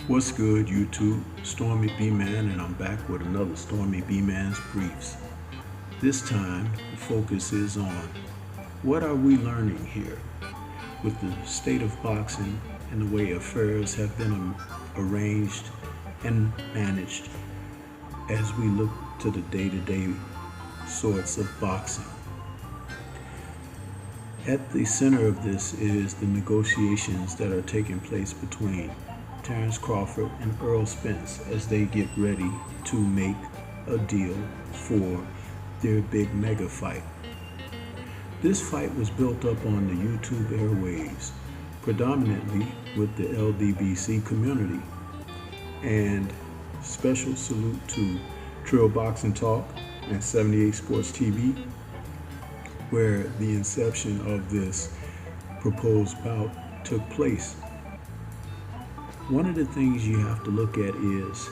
What's good, YouTube? Stormy B-Man, and I'm back with another Stormy B-Man's Briefs. This time, the focus is on what are we learning here with the state of boxing and the way affairs have been arranged and managed as we look to the day-to-day sorts of boxing. At the center of this is the negotiations that are taking place between Terrence Crawford and Earl Spence as they get ready to make a deal for their big mega fight. This fight was built up on the YouTube airwaves, predominantly with the LDBC community. And special salute to Trill Boxing Talk and 78 Sports TV, where the inception of this proposed bout took place. One of the things you have to look at is,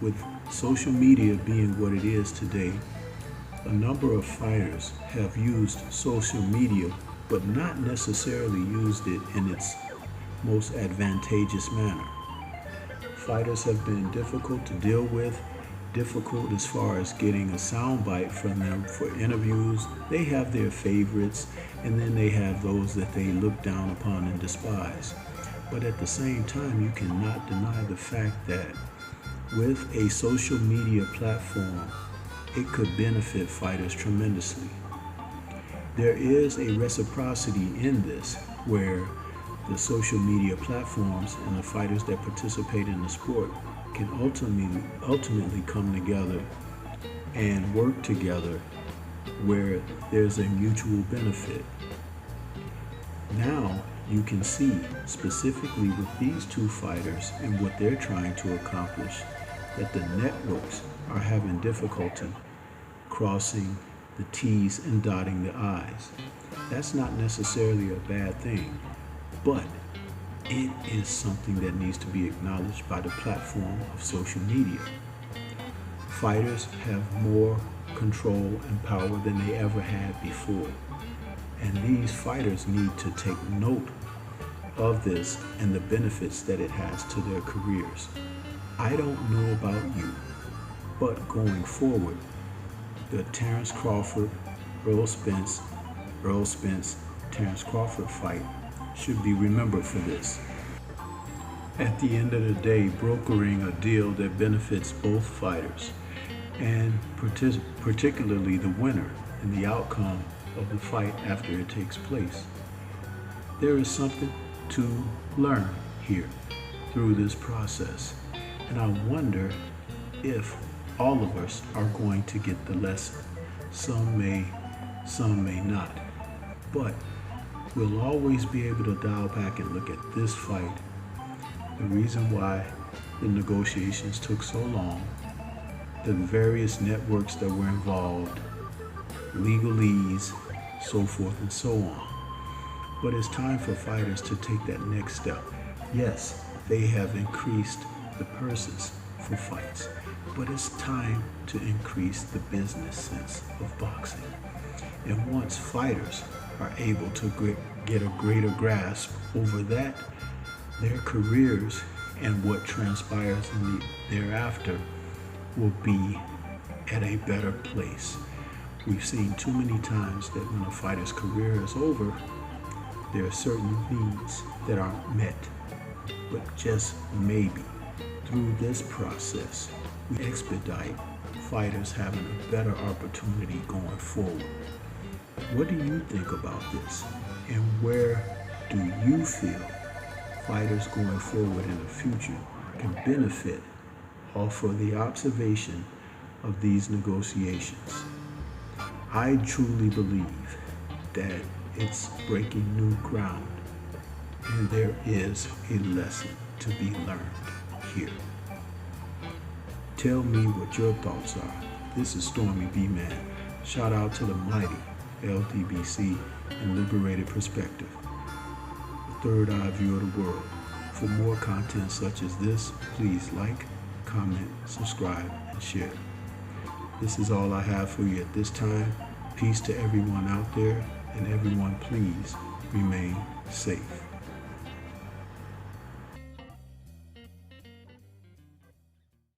with social media being what it is today, a number of fighters have used social media, but not necessarily used it in its most advantageous manner. Fighters have been difficult to deal with, difficult as far as getting a soundbite from them for interviews. They have their favorites, and then they have those that they look down upon and despise. But at the same time, you cannot deny the fact that with a social media platform, it could benefit fighters tremendously. There is a reciprocity in this, where the social media platforms and the fighters that participate in the sport can ultimately come together and work together where there's a mutual benefit. Now you can see specifically with these two fighters and what they're trying to accomplish that the networks are having difficulty crossing the T's and dotting the I's. That's not necessarily a bad thing, but it is something that needs to be acknowledged by the platform of social media. Fighters have more control and power than they ever had before. And these fighters need to take note of this and the benefits that it has to their careers. I don't know about you, but going forward, the Terrence Crawford, Earl Spence, Terrence Crawford fight should be remembered for this. At the end of the day, brokering a deal that benefits both fighters, and particularly the winner and the outcome of the fight after it takes place. There is something to learn here through this process, and I wonder if all of us are going to get the lesson. Some may not, but we'll always be able to dial back and look at this fight, the reason why the negotiations took so long, the various networks that were involved, legalese, so forth and so on. But it's time for fighters to take that next step. Yes, they have increased the purses for fights, but it's time to increase the business sense of boxing. And once fighters are able to get a greater grasp over that, their careers and what transpires thereafter will be at a better place. We've seen too many times that when a fighter's career is over, there are certain needs that aren't met. But just maybe through this process, we expedite fighters having a better opportunity going forward. What do you think about this? And where do you feel fighters going forward in the future can benefit off of the observation of these negotiations? I truly believe that it's breaking new ground, and there is a lesson to be learned here. Tell me what your thoughts are. This is Stormy B-Man. Shout out to the mighty LDBC and Liberated Perspective, the third eye view of the world. For more content such as this, please like, comment, subscribe, and share. This is all I have for you at this time. Peace to everyone out there, and everyone please remain safe.